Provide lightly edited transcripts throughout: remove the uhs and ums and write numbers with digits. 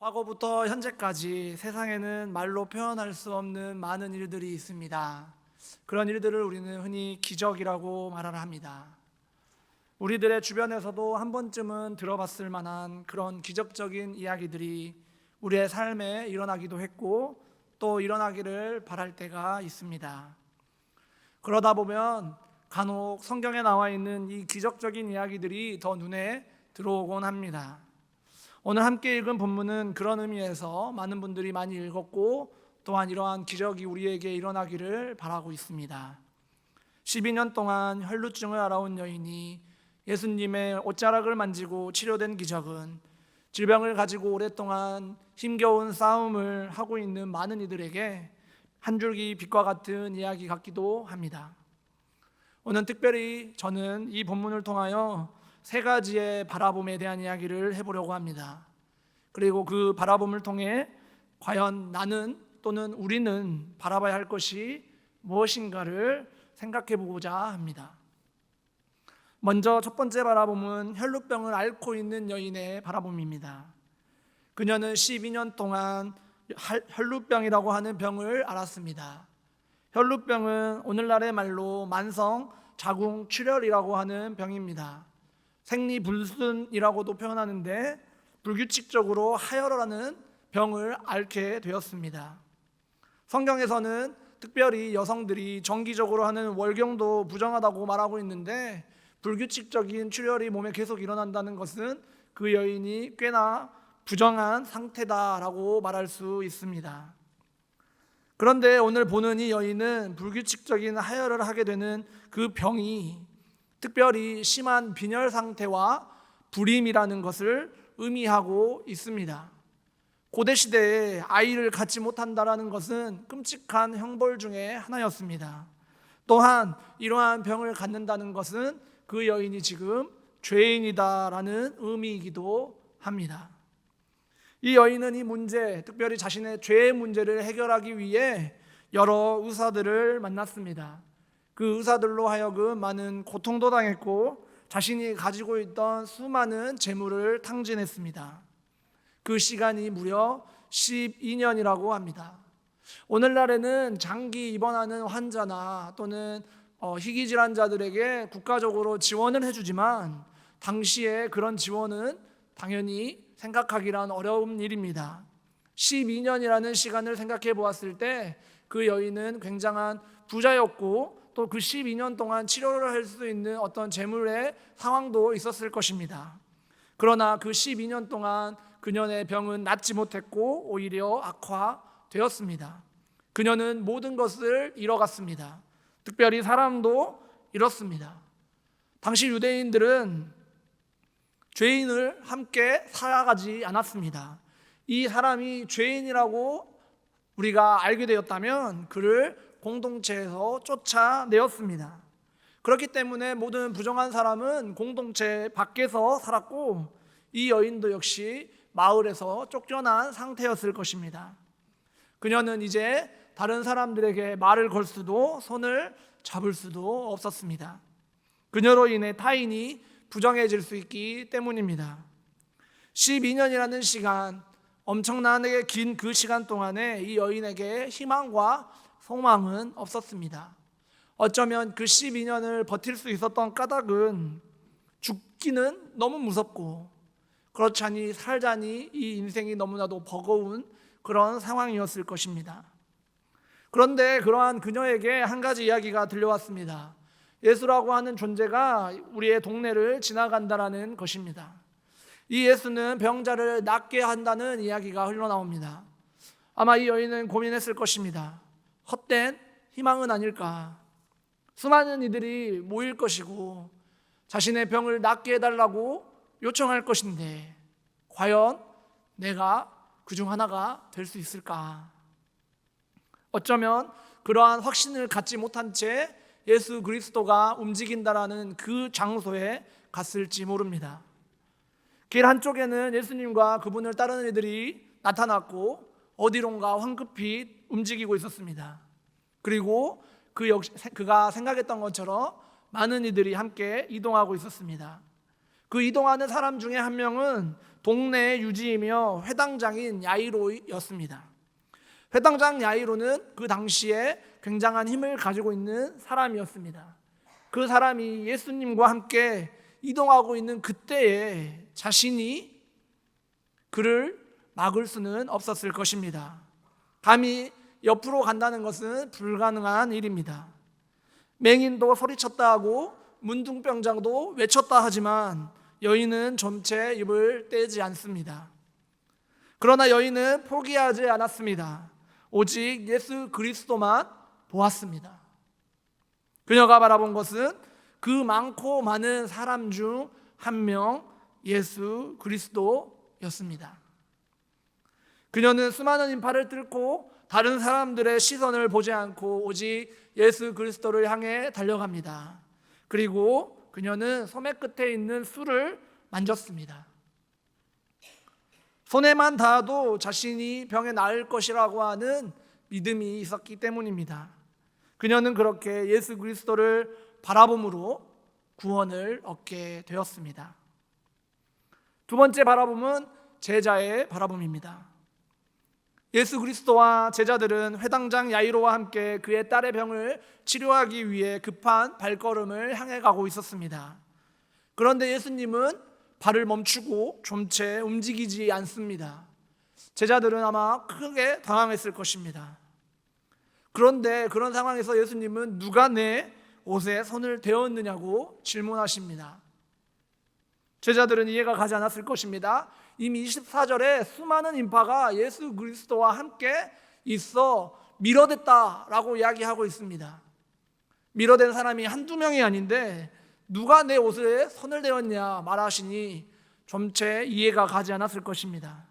과거부터 현재까지 세상에는 말로 표현할 수 없는 많은 일들이 있습니다. 그런 일들을 우리는 흔히 기적이라고 말을 합니다. 우리들의 주변에서도 한 번쯤은 들어봤을 만한 그런 기적적인 이야기들이 우리의 삶에 일어나기도 했고 또 일어나기를 바랄 때가 있습니다. 그러다 보면 간혹 성경에 나와 있는 이 기적적인 이야기들이 더 눈에 들어오곤 합니다. 오늘 함께 읽은 본문은 그런 의미에서 많은 분들이 많이 읽었고 또한 이러한 기적이 우리에게 일어나기를 바라고 있습니다. 12년 동안 혈루증을 앓아온 여인이 예수님의 옷자락을 만지고 치료된 기적은 질병을 가지고 오랫동안 힘겨운 싸움을 하고 있는 많은 이들에게 한 줄기 빛과 같은 이야기 같기도 합니다. 오늘 특별히 저는 이 본문을 통하여 세 가지의 바라봄에 대한 이야기를 해보려고 합니다. 그리고 그 바라봄을 통해 과연 나는 또는 우리는 바라봐야 할 것이 무엇인가를 생각해 보고자 합니다. 먼저 첫 번째 바라봄은 혈루병을 앓고 있는 여인의 바라봄입니다. 그녀는 12년 동안 혈루병이라고 하는 병을 앓았습니다. 혈루병은 오늘날의 말로 만성 자궁출혈이라고 하는 병입니다. 생리불순이라고도 표현하는데 불규칙적으로 하혈하는 병을 앓게 되었습니다. 성경에서는 특별히 여성들이 정기적으로 하는 월경도 부정하다고 말하고 있는데 불규칙적인 출혈이 몸에 계속 일어난다는 것은 그 여인이 꽤나 부정한 상태다라고 말할 수 있습니다. 그런데 오늘 보는 이 여인은 불규칙적인 하혈을 하게 되는 그 병이 특별히 심한 빈혈 상태와 불임이라는 것을 의미하고 있습니다. 고대 시대에 아이를 갖지 못한다라는 것은 끔찍한 형벌 중에 하나였습니다. 또한 이러한 병을 갖는다는 것은 그 여인이 지금 죄인이다라는 의미이기도 합니다. 이 여인은 이 문제, 특별히 자신의 죄의 문제를 해결하기 위해 여러 의사들을 만났습니다. 그 의사들로 하여금 많은 고통도 당했고 자신이 가지고 있던 수많은 재물을 탕진했습니다. 그 시간이 무려 12년이라고 합니다. 오늘날에는 장기 입원하는 환자나 또는 희귀질환자들에게 국가적으로 지원을 해주지만 당시에 그런 지원은 당연히 생각하기란 어려운 일입니다. 12년이라는 시간을 생각해 보았을 때 그 여인은 굉장한 부자였고 또 그 12년 동안 치료를 할 수 있는 어떤 재물의 상황도 있었을 것입니다. 그러나 그 12년 동안 그녀의 병은 낫지 못했고 오히려 악화되었습니다. 그녀는 모든 것을 잃어갔습니다. 특별히 사람도 잃었습니다. 당시 유대인들은 죄인을 함께 살아가지 않았습니다. 이 사람이 죄인이라고 우리가 알게 되었다면 그를 공동체에서 쫓아내었습니다. 그렇기 때문에 모든 부정한 사람은 공동체 밖에서 살았고 이 여인도 역시 마을에서 쫓겨난 상태였을 것입니다. 그녀는 이제 다른 사람들에게 말을 걸 수도 손을 잡을 수도 없었습니다. 그녀로 인해 타인이 부정해질 수 있기 때문입니다. 12년이라는 시간, 엄청나게 긴 그 시간 동안에 이 여인에게 희망과 소망은 없었습니다. 어쩌면 그 12년을 버틸 수 있었던 까닭은 죽기는 너무 무섭고 그렇자니 살자니 이 인생이 너무나도 버거운 그런 상황이었을 것입니다. 그런데 그러한 그녀에게 한 가지 이야기가 들려왔습니다. 예수라고 하는 존재가 우리의 동네를 지나간다라는 것입니다. 이 예수는 병자를 낫게 한다는 이야기가 흘러나옵니다. 아마 이 여인은 고민했을 것입니다. 헛된 희망은 아닐까? 수많은 이들이 모일 것이고 자신의 병을 낫게 해달라고 요청할 것인데 과연 내가 그중 하나가 될 수 있을까? 어쩌면 그러한 확신을 갖지 못한 채 예수 그리스도가 움직인다라는 그 장소에 갔을지 모릅니다. 길 한쪽에는 예수님과 그분을 따르는 이들이 나타났고 어디론가 황급히 움직이고 있었습니다. 그리고 그가 생각했던 것처럼 많은 이들이 함께 이동하고 있었습니다. 그 이동하는 사람 중에 한 명은 동네의 유지이며 회당장인 야이로였습니다. 회당장 야이로는 그 당시에 굉장한 힘을 가지고 있는 사람이었습니다. 그 사람이 예수님과 함께 이동하고 있는 그때에 자신이 그를 막을 수는 없었을 것입니다. 감히 옆으로 간다는 것은 불가능한 일입니다. 맹인도 소리쳤다 하고 문둥병자도 외쳤다 하지만 여인은 좀채 입을 떼지 않습니다. 그러나 여인은 포기하지 않았습니다. 오직 예수 그리스도만 보았습니다. 그녀가 바라본 것은 그 많고 많은 사람 중 한 명 예수 그리스도였습니다. 그녀는 수많은 인파를 뚫고 다른 사람들의 시선을 보지 않고 오직 예수 그리스도를 향해 달려갑니다. 그리고 그녀는 소매 끝에 있는 술을 만졌습니다. 손에만 닿아도 자신이 병에 나을 것이라고 하는 믿음이 있었기 때문입니다. 그녀는 그렇게 예수 그리스도를 바라봄으로 구원을 얻게 되었습니다. 두 번째 바라봄은 제자의 바라봄입니다. 예수 그리스도와 제자들은 회당장 야이로와 함께 그의 딸의 병을 치료하기 위해 급한 발걸음을 향해 가고 있었습니다. 그런데 예수님은 발을 멈추고 좀채 움직이지 않습니다. 제자들은 아마 크게 당황했을 것입니다. 그런데 그런 상황에서 예수님은 누가 내 옷에 손을 대었느냐고 질문하십니다. 제자들은 이해가 가지 않았을 것입니다. 이미 24절에 수많은 인파가 예수 그리스도와 함께 있어 밀어댔다라고 이야기하고 있습니다. 밀어댄 사람이 한두 명이 아닌데 누가 내 옷에 손을 대었냐 말하시니 좀채 이해가 가지 않았을 것입니다.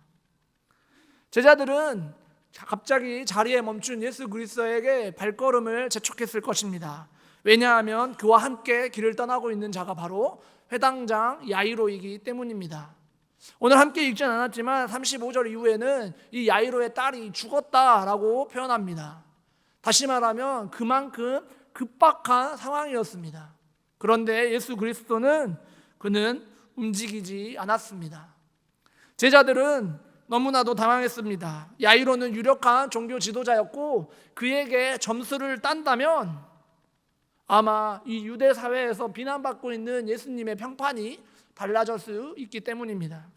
제자들은 갑자기 자리에 멈춘 예수 그리스도에게 발걸음을 재촉했을 것입니다. 왜냐하면 그와 함께 길을 떠나고 있는 자가 바로 회당장 야이로이기 때문입니다. 오늘 함께 읽지는 않았지만 35절 이후에는 이 야이로의 딸이 죽었다라고 표현합니다. 다시 말하면 그만큼 급박한 상황이었습니다. 그런데 예수 그리스도는 그는 움직이지 않았습니다. 제자들은 너무나도 당황했습니다. 야이로는 유력한 종교 지도자였고 그에게 점수를 딴다면 아마 이 유대 사회에서 비난받고 있는 예수님의 평판이 달라질 수 있기 때문입니다.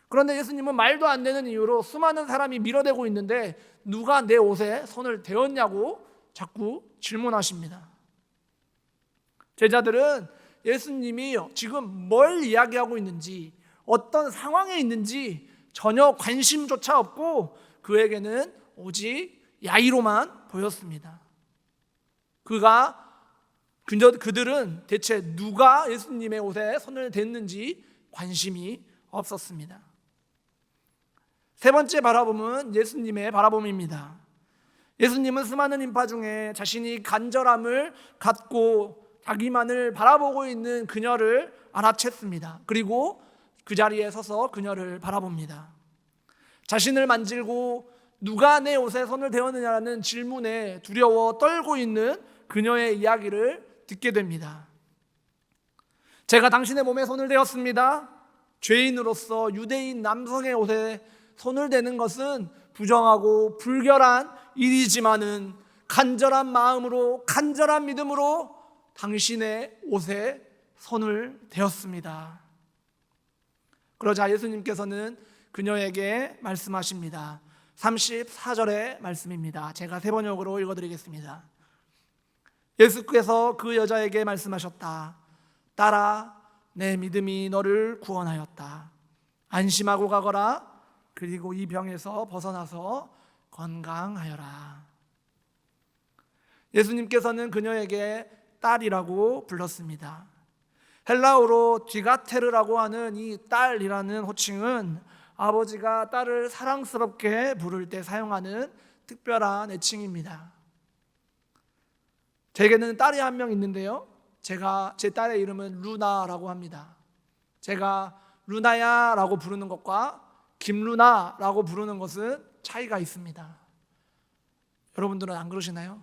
그런데 예수님은 말도 안 되는 이유로 수많은 사람이 밀어대고 있는데 누가 내 옷에 손을 대었냐고 자꾸 질문하십니다. 제자들은 예수님이 지금 뭘 이야기하고 있는지 어떤 상황에 있는지 전혀 관심조차 없고 그에게는 오직 야이로만 보였습니다. 그들은 대체 누가 예수님의 옷에 손을 댔는지 관심이 없었습니다. 세 번째 바라봄은 예수님의 바라봄입니다. 예수님은 수많은 인파 중에 자신이 간절함을 갖고 자기만을 바라보고 있는 그녀를 알아챘습니다. 그리고 그 자리에 서서 그녀를 바라봅니다. 자신을 만지고 누가 내 옷에 손을 대었느냐는 질문에 두려워 떨고 있는 그녀의 이야기를 듣게 됩니다. 제가 당신의 몸에 손을 대었습니다. 죄인으로서 유대인 남성의 옷에 손을 대는 것은 부정하고 불결한 일이지만은 간절한 마음으로 간절한 믿음으로 당신의 옷에 손을 대었습니다. 그러자 예수님께서는 그녀에게 말씀하십니다. 34절의 말씀입니다. 제가 세 번역으로 읽어드리겠습니다. 예수께서 그 여자에게 말씀하셨다. 딸아, 내 믿음이 너를 구원하였다. 안심하고 가거라. 그리고 이 병에서 벗어나서 건강하여라. 예수님께서는 그녀에게 딸이라고 불렀습니다. 헬라어로 디가테르라고 하는 이 딸이라는 호칭은 아버지가 딸을 사랑스럽게 부를 때 사용하는 특별한 애칭입니다. 제게는 딸이 한 명 있는데요, 제 딸의 이름은 루나라고 합니다. 제가 루나야 라고 부르는 것과 김루나라고 부르는 것은 차이가 있습니다. 여러분들은 안 그러시나요?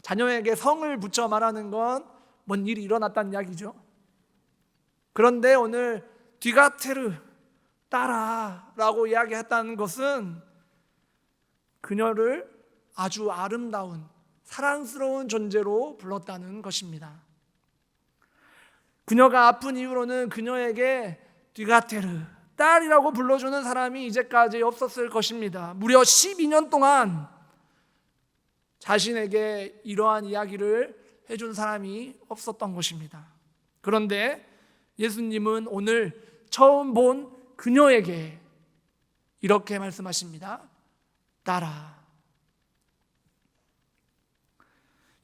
자녀에게 성을 붙여 말하는 건 뭔 일이 일어났다는 이야기죠. 그런데 오늘 디가테르 따라라고 이야기했다는 것은 그녀를 아주 아름다운 사랑스러운 존재로 불렀다는 것입니다. 그녀가 아픈 이후로는 그녀에게 디가테르 딸이라고 불러주는 사람이 이제까지 없었을 것입니다. 무려 12년 동안 자신에게 이러한 이야기를 해준 사람이 없었던 것입니다. 그런데 예수님은 오늘 처음 본 그녀에게 이렇게 말씀하십니다. 따라.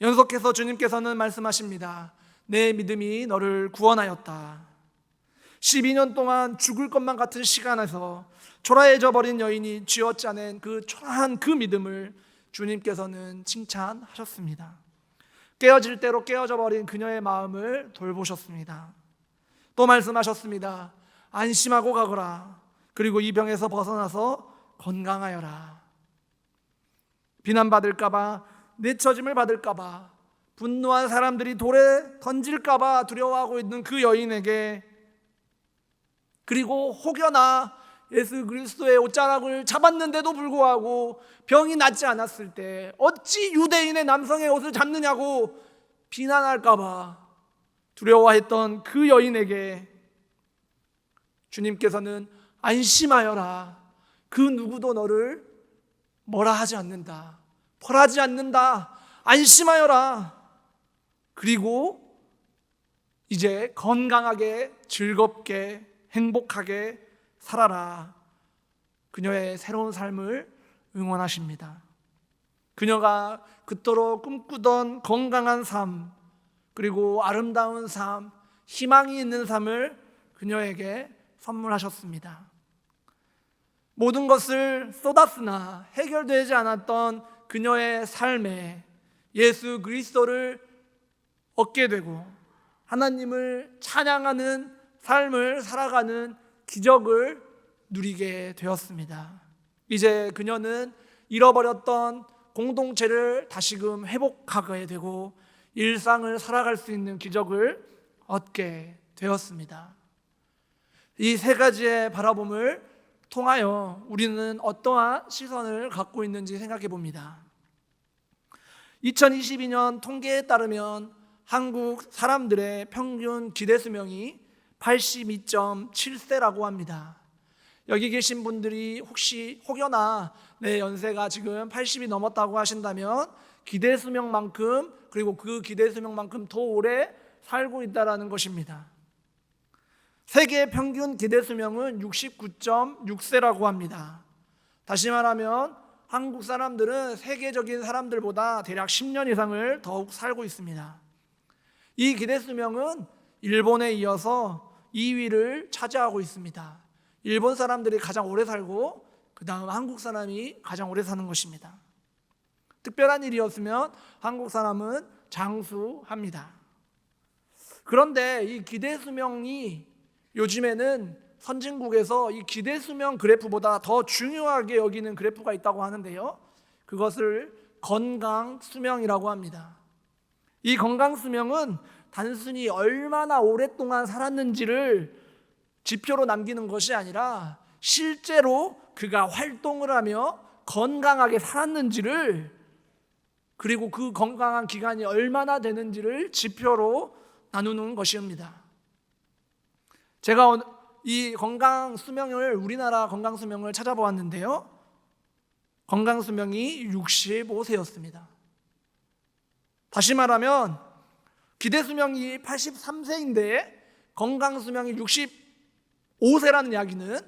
연속해서 주님께서는 말씀하십니다. 내 믿음이 너를 구원하였다. 12년 동안 죽을 것만 같은 시간에서 초라해져 버린 여인이 쥐어짜낸 그 초라한 그 믿음을 주님께서는 칭찬하셨습니다. 깨어질 대로 깨어져 버린 그녀의 마음을 돌보셨습니다. 또 말씀하셨습니다. 안심하고 가거라. 그리고 이 병에서 벗어나서 건강하여라. 비난받을까봐, 내처짐을 받을까봐, 분노한 사람들이 돌에 던질까봐 두려워하고 있는 그 여인에게, 그리고 혹여나 예수 그리스도의 옷자락을 잡았는데도 불구하고 병이 낫지 않았을 때 어찌 유대인의 남성의 옷을 잡느냐고 비난할까봐 두려워했던 그 여인에게 주님께서는 안심하여라. 그 누구도 너를 뭐라 하지 않는다. 벌하지 않는다. 안심하여라. 그리고 이제 건강하게 즐겁게 행복하게 살아라. 그녀의 새로운 삶을 응원하십니다. 그녀가 그토록 꿈꾸던 건강한 삶, 그리고 아름다운 삶, 희망이 있는 삶을 그녀에게 선물하셨습니다. 모든 것을 쏟았으나 해결되지 않았던 그녀의 삶에 예수 그리스도를 얻게 되고 하나님을 찬양하는 삶을 살아가는 기적을 누리게 되었습니다. 이제 그녀는 잃어버렸던 공동체를 다시금 회복하게 되고 일상을 살아갈 수 있는 기적을 얻게 되었습니다. 이 세 가지의 바라봄을 통하여 우리는 어떠한 시선을 갖고 있는지 생각해 봅니다. 2022년 통계에 따르면 한국 사람들의 평균 기대 수명이 82.7세라고 합니다. 여기 계신 분들이 혹시 혹여나 내 연세가 지금 80이 넘었다고 하신다면 기대 수명만큼, 그리고 그 기대 수명만큼 더 오래 살고 있다는 것입니다. 세계 평균 기대 수명은 69.6세라고 합니다. 다시 말하면 한국 사람들은 세계적인 사람들보다 대략 10년 이상을 더욱 살고 있습니다. 이 기대 수명은 일본에 이어서 2위를 차지하고 있습니다. 일본 사람들이 가장 오래 살고 그 다음 한국 사람이 가장 오래 사는 것입니다. 특별한 일이었으면 한국 사람은 장수합니다. 그런데 이 기대 수명이 요즘에는 선진국에서 이 기대 수명 그래프보다 더 중요하게 여기는 그래프가 있다고 하는데요. 그것을 건강 수명이라고 합니다. 이 건강 수명은 단순히 얼마나 오랫동안 살았는지를 지표로 남기는 것이 아니라 실제로 그가 활동을 하며 건강하게 살았는지를, 그리고 그 건강한 기간이 얼마나 되는지를 지표로 나누는 것입니다. 제가 이 건강 수명을, 우리나라 건강 수명을 찾아보았는데요. 건강 수명이 65세였습니다. 다시 말하면 기대 수명이 83세인데 건강 수명이 65세라는 이야기는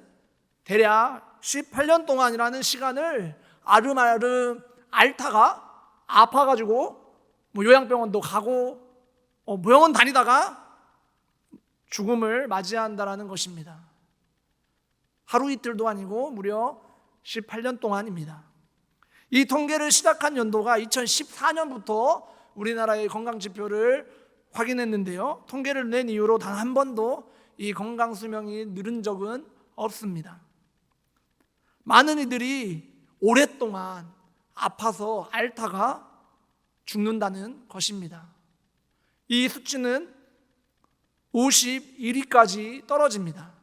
대략 18년 동안이라는 시간을 아름아름 앓다가 아파가지고 요양병원도 가고 병원 다니다가 죽음을 맞이한다는 것입니다. 하루 이틀도 아니고 무려 18년 동안입니다. 이 통계를 시작한 연도가 2014년부터 우리나라의 건강지표를 확인했는데요. 통계를 낸 이후로 단 한 번도 이 건강수명이 늘은 적은 없습니다. 많은 이들이 오랫동안 아파서 앓다가 죽는다는 것입니다. 이 수치는 51위까지 떨어집니다.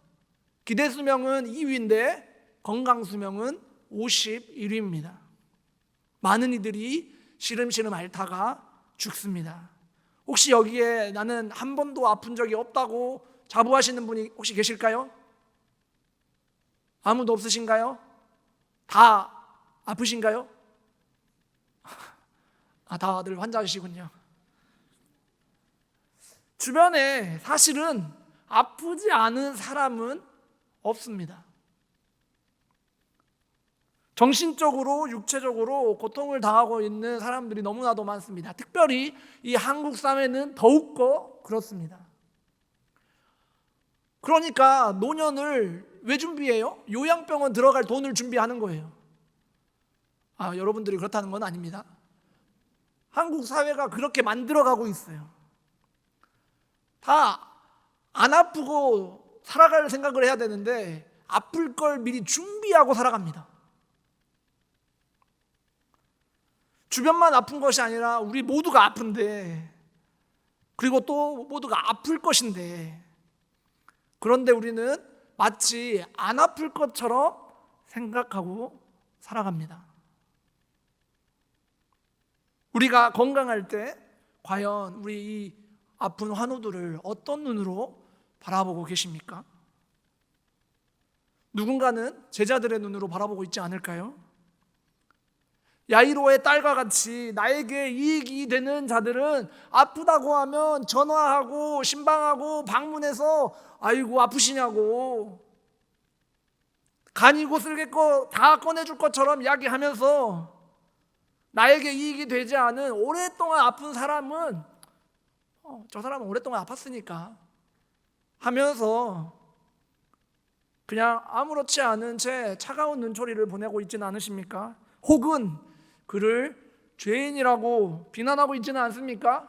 기대 수명은 2위인데 건강 수명은 51위입니다. 많은 이들이 시름시름 앓다가 죽습니다. 혹시 여기에 나는 한 번도 아픈 적이 없다고 자부하시는 분이 혹시 계실까요? 아무도 없으신가요? 다 아프신가요? 다들 환자이시군요. 주변에 사실은 아프지 않은 사람은 없습니다. 정신적으로, 육체적으로 고통을 당하고 있는 사람들이 너무나도 많습니다. 특별히 이 한국 사회는 더욱더 그렇습니다. 그러니까 노년을 왜 준비해요? 요양병원 들어갈 돈을 준비하는 거예요. 여러분들이 그렇다는 건 아닙니다. 한국 사회가 그렇게 만들어가고 있어요. 다 안 아프고 살아갈 생각을 해야 되는데 아플 걸 미리 준비하고 살아갑니다. 주변만 아픈 것이 아니라 우리 모두가 아픈데, 그리고 또 모두가 아플 것인데, 그런데 우리는 마치 안 아플 것처럼 생각하고 살아갑니다. 우리가 건강할 때 과연 우리 이 아픈 환우들을 어떤 눈으로 바라보고 계십니까? 누군가는 제자들의 눈으로 바라보고 있지 않을까요? 야이로의 딸과 같이 나에게 이익이 되는 자들은 아프다고 하면 전화하고 신방하고 방문해서 아이고 아프시냐고, 간이고 쓸개고 다 꺼내줄 것처럼 이야기하면서 나에게 이익이 되지 않은 오랫동안 아픈 사람은 저 사람은 오랫동안 아팠으니까 하면서 그냥 아무렇지 않은 채 차가운 눈초리를 보내고 있지는 않으십니까? 혹은 그를 죄인이라고 비난하고 있지는 않습니까?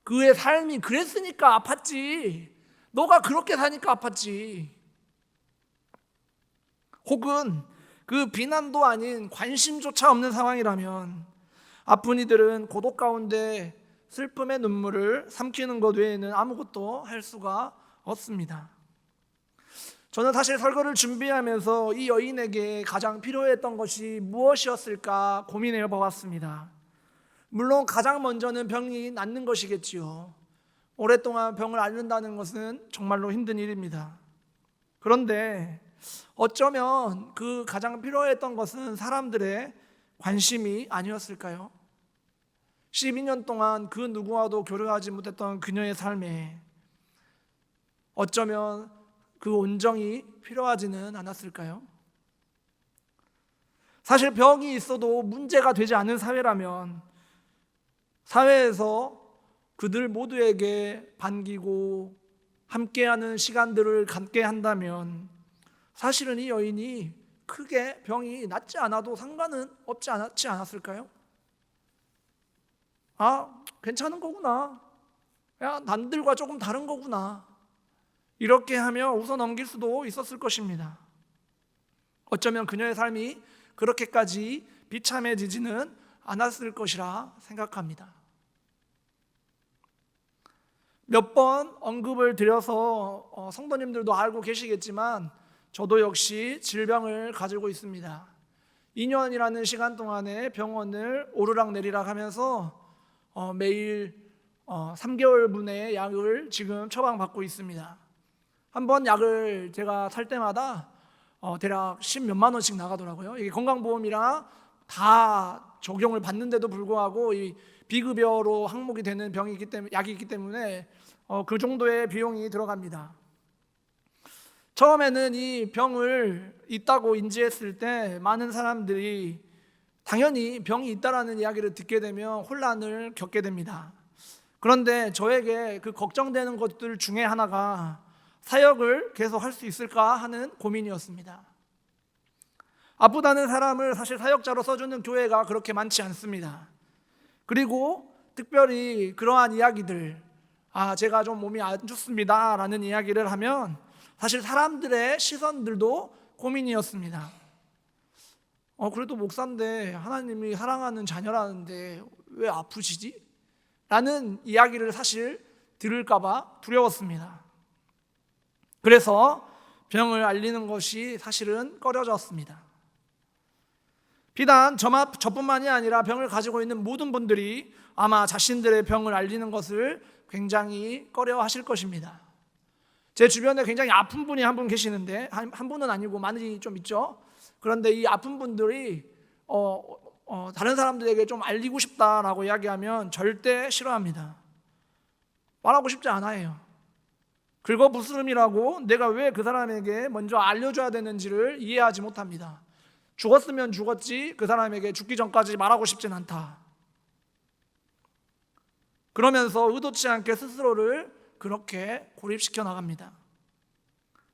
그의 삶이 그랬으니까 아팠지, 너가 그렇게 사니까 아팠지. 혹은 그 비난도 아닌 관심조차 없는 상황이라면 아픈 이들은 고독 가운데 슬픔의 눈물을 삼키는 것 외에는 아무것도 할 수가 없습니다. 저는 사실 설교를 준비하면서 이 여인에게 가장 필요했던 것이 무엇이었을까 고민해 보았습니다. 물론 가장 먼저는 병이 낫는 것이겠지요. 오랫동안 병을 앓는다는 것은 정말로 힘든 일입니다. 그런데 어쩌면 그 가장 필요했던 것은 사람들의 관심이 아니었을까요? 12년 동안 그 누구와도 교류하지 못했던 그녀의 삶에 어쩌면 그 온정이 필요하지는 않았을까요? 사실 병이 있어도 문제가 되지 않은 사회라면 사회에서 그들 모두에게 반기고 함께하는 시간들을 갖게 한다면 사실은 이 여인이 크게 병이 낫지 않아도 상관은 없지 않았을까요? 괜찮은 거구나. 야, 남들과 조금 다른 거구나. 이렇게 하며 웃어 넘길 수도 있었을 것입니다. 어쩌면 그녀의 삶이 그렇게까지 비참해지지는 않았을 것이라 생각합니다. 몇 번 언급을 드려서 성도님들도 알고 계시겠지만 저도 역시 질병을 가지고 있습니다. 2년이라는 시간 동안에 병원을 오르락내리락 하면서 매일 3개월분의 약을 지금 처방받고 있습니다. 한번 약을 제가 살 때마다 대략 10몇만 원씩 나가더라고요. 이게 건강보험이랑 다 적용을 받는데도 불구하고 이 비급여로 항목이 되는 병이기 때문에, 약이 있기 때문에 그 정도의 비용이 들어갑니다. 처음에는 이 병을 있다고 인지했을 때 많은 사람들이 당연히 병이 있다라는 이야기를 듣게 되면 혼란을 겪게 됩니다. 그런데 저에게 그 걱정되는 것들 중에 하나가 사역을 계속 할 수 있을까 하는 고민이었습니다. 아프다는 사람을 사실 사역자로 써주는 교회가 그렇게 많지 않습니다. 그리고 특별히 그러한 이야기들, 제가 좀 몸이 안 좋습니다 라는 이야기를 하면 사실 사람들의 시선들도 고민이었습니다. 그래도 목사인데 하나님이 사랑하는 자녀라는데 왜 아프시지? 라는 이야기를 사실 들을까 봐 두려웠습니다. 그래서 병을 앓리는 것이 사실은 꺼려졌습니다. 비단 저뿐만이 아니라 병을 가지고 있는 모든 분들이 아마 자신들의 병을 앓리는 것을 굉장히 꺼려하실 것입니다. 제 주변에 굉장히 아픈 분이 한 분 계시는데, 한 분은 아니고 많이 좀 있죠. 그런데 이 아픈 분들이 다른 사람들에게 좀 알리고 싶다라고 이야기하면 절대 싫어합니다. 말하고 싶지 않아요. 긁어부스럼이라고 내가 왜 그 사람에게 먼저 알려줘야 되는지를 이해하지 못합니다. 죽었으면 죽었지 그 사람에게 죽기 전까지 말하고 싶진 않다. 그러면서 의도치 않게 스스로를 그렇게 고립시켜 나갑니다.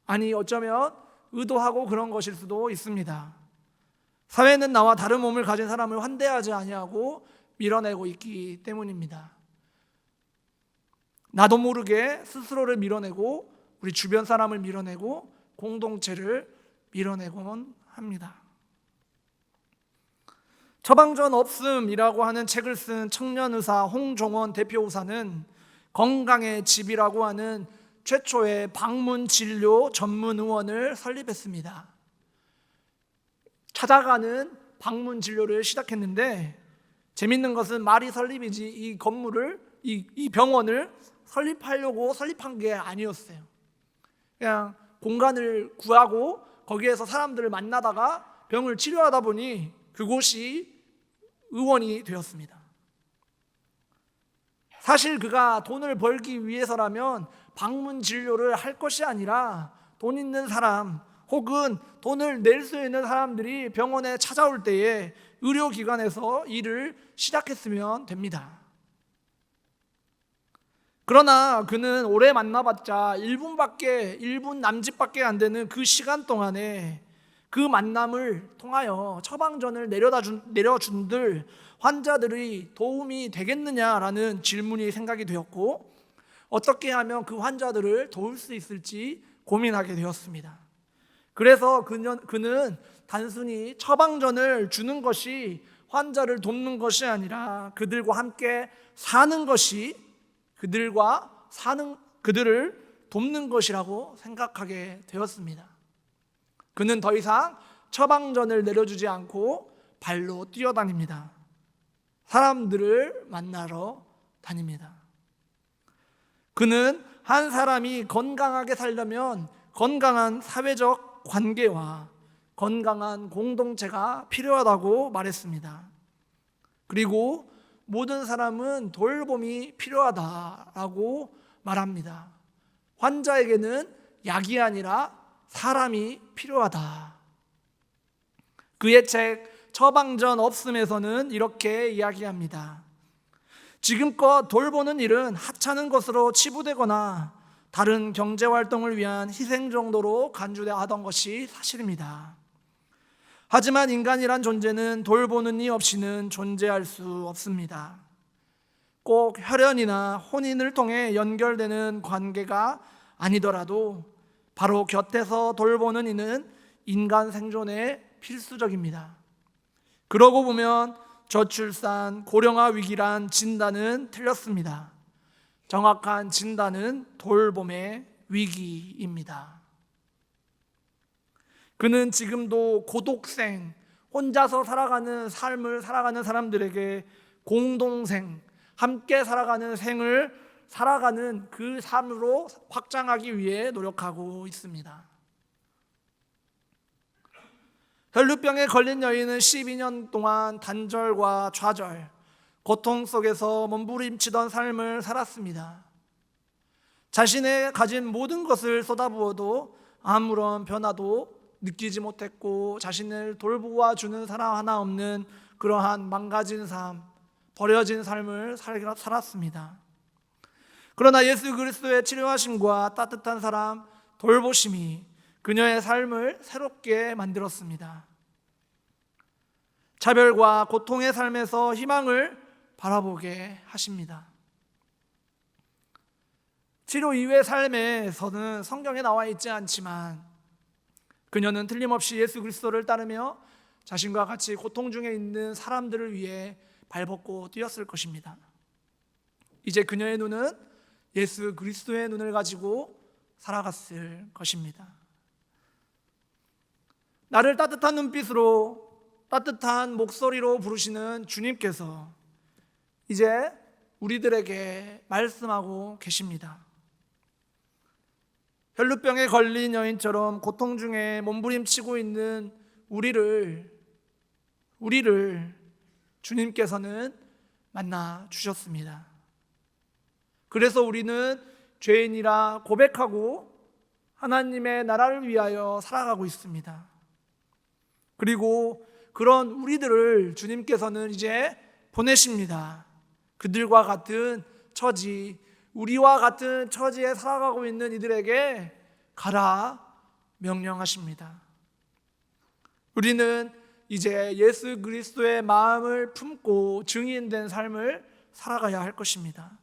아니, 어쩌면 의도하고 그런 것일 수도 있습니다. 사회는 나와 다른 몸을 가진 사람을 환대하지 아니하고 밀어내고 있기 때문입니다. 나도 모르게 스스로를 밀어내고 우리 주변 사람을 밀어내고 공동체를 밀어내곤 합니다. 처방전 없음이라고 하는 책을 쓴 청년의사 홍종원 대표의사는 건강의 집이라고 하는 최초의 방문진료 전문 의원을 설립했습니다. 찾아가는 방문진료를 시작했는데, 재밌는 것은 말이 설립이지 이 건물을, 이 병원을 설립하려고 설립한 게 아니었어요. 그냥 공간을 구하고 거기에서 사람들을 만나다가 병을 치료하다 보니 그곳이 의원이 되었습니다. 사실 그가 돈을 벌기 위해서라면 방문 진료를 할 것이 아니라 돈 있는 사람 혹은 돈을 낼 수 있는 사람들이 병원에 찾아올 때에 의료기관에서 일을 시작했으면 됩니다. 그러나 그는 오래 만나봤자 1분 남짓밖에 안 되는 그 시간 동안에 그 만남을 통하여 처방전을 내려준들 환자들이 도움이 되겠느냐라는 질문이 생각이 되었고, 어떻게 하면 그 환자들을 도울 수 있을지 고민하게 되었습니다. 그래서 그는 단순히 처방전을 주는 것이 환자를 돕는 것이 아니라 그들과 함께 사는 것이 그들을 돕는 것이라고 생각하게 되었습니다. 그는 더 이상 처방전을 내려주지 않고 발로 뛰어다닙니다. 사람들을 만나러 다닙니다. 그는 한 사람이 건강하게 살려면 건강한 사회적 관계와 건강한 공동체가 필요하다고 말했습니다. 그리고 모든 사람은 돌봄이 필요하다라고 말합니다. 환자에게는 약이 아니라 사람이 필요하다. 그의 책 처방전 없음에서는 이렇게 이야기합니다. 지금껏 돌보는 일은 하찮은 것으로 치부되거나 다른 경제활동을 위한 희생 정도로 간주하던 것이 사실입니다. 하지만 인간이란 존재는 돌보는 이 없이는 존재할 수 없습니다. 꼭 혈연이나 혼인을 통해 연결되는 관계가 아니더라도 바로 곁에서 돌보는 이는 인간 생존에 필수적입니다. 그러고 보면 저출산, 고령화 위기란 진단은 틀렸습니다. 정확한 진단은 돌봄의 위기입니다. 그는 지금도 고독생, 혼자서 살아가는 삶을 살아가는 사람들에게 공동생, 함께 살아가는 생을 살아가는 그 삶으로 확장하기 위해 노력하고 있습니다. 혈루병에 걸린 여인은 12년 동안 단절과 좌절, 고통 속에서 몸부림치던 삶을 살았습니다. 자신의 가진 모든 것을 쏟아부어도 아무런 변화도 느끼지 못했고, 자신을 돌보아 주는 사람 하나 없는 그러한 망가진 삶, 버려진 삶을 살았습니다. 그러나 예수 그리스도의 치료하심과 따뜻한 사람, 돌보심이 그녀의 삶을 새롭게 만들었습니다. 차별과 고통의 삶에서 희망을 바라보게 하십니다. 치료 이후의 삶에서는 성경에 나와 있지 않지만 그녀는 틀림없이 예수 그리스도를 따르며 자신과 같이 고통 중에 있는 사람들을 위해 발벗고 뛰었을 것입니다. 이제 그녀의 눈은 예수 그리스도의 눈을 가지고 살아갔을 것입니다. 나를 따뜻한 눈빛으로, 따뜻한 목소리로 부르시는 주님께서 이제 우리들에게 말씀하고 계십니다. 혈루병에 걸린 여인처럼 고통 중에 몸부림치고 있는 우리를 주님께서는 만나 주셨습니다. 그래서 우리는 죄인이라 고백하고 하나님의 나라를 위하여 살아가고 있습니다. 그리고 그런 우리들을 주님께서는 이제 보내십니다. 그들과 같은 처지, 우리와 같은 처지에 살아가고 있는 이들에게 가라 명령하십니다. 우리는 이제 예수 그리스도의 마음을 품고 증인된 삶을 살아가야 할 것입니다.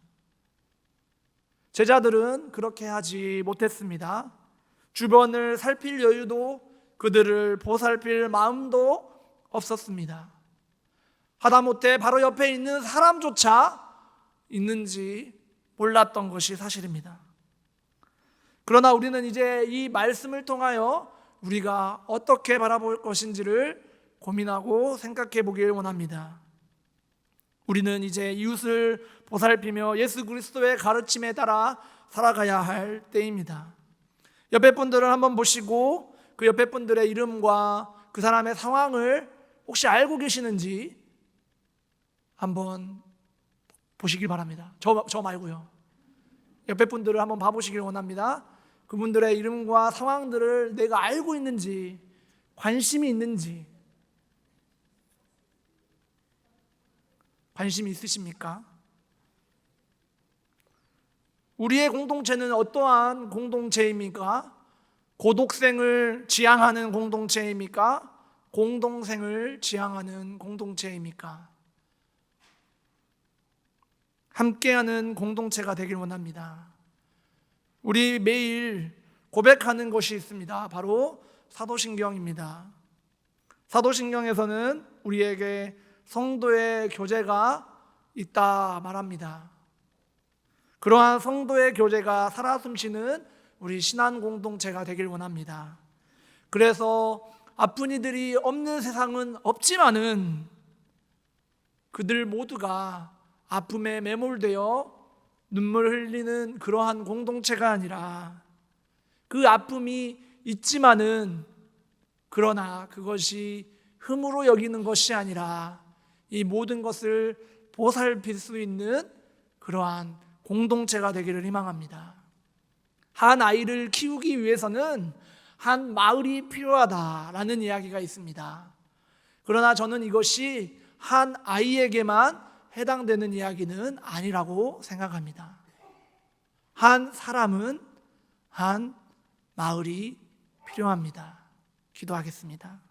제자들은 그렇게 하지 못했습니다. 주변을 살필 여유도, 그들을 보살필 마음도 없었습니다. 하다못해 바로 옆에 있는 사람조차 있는지 몰랐던 것이 사실입니다. 그러나 우리는 이제 이 말씀을 통하여 우리가 어떻게 바라볼 것인지를 고민하고 생각해 보길 원합니다. 우리는 이제 이웃을 보살피며 예수 그리스도의 가르침에 따라 살아가야 할 때입니다. 옆에 분들을 한번 보시고 그 옆에 분들의 이름과 그 사람의 상황을 혹시 알고 계시는지 한번 보시길 바랍니다. 저 말고요. 옆에 분들을 한번 봐보시길 원합니다. 그분들의 이름과 상황들을 내가 알고 있는지, 관심이 있는지, 관심이 있으십니까? 우리의 공동체는 어떠한 공동체입니까? 고독생을 지향하는 공동체입니까? 공동생을 지향하는 공동체입니까? 함께하는 공동체가 되길 원합니다. 우리 매일 고백하는 것이 있습니다. 바로 사도신경입니다. 사도신경에서는 우리에게 성도의 교제가 있다 말합니다. 그러한 성도의 교제가 살아 숨쉬는 우리 신앙 공동체가 되길 원합니다. 그래서 아픈 이들이 없는 세상은 없지만은 그들 모두가 아픔에 매몰되어 눈물 흘리는 그러한 공동체가 아니라 그 아픔이 있지만은 그러나 그것이 흠으로 여기는 것이 아니라 이 모든 것을 보살필 수 있는 그러한 공동체가 되기를 희망합니다. 한 아이를 키우기 위해서는 한 마을이 필요하다라는 이야기가 있습니다. 그러나 저는 이것이 한 아이에게만 해당되는 이야기는 아니라고 생각합니다. 한 사람은 한 마을이 필요합니다. 기도하겠습니다.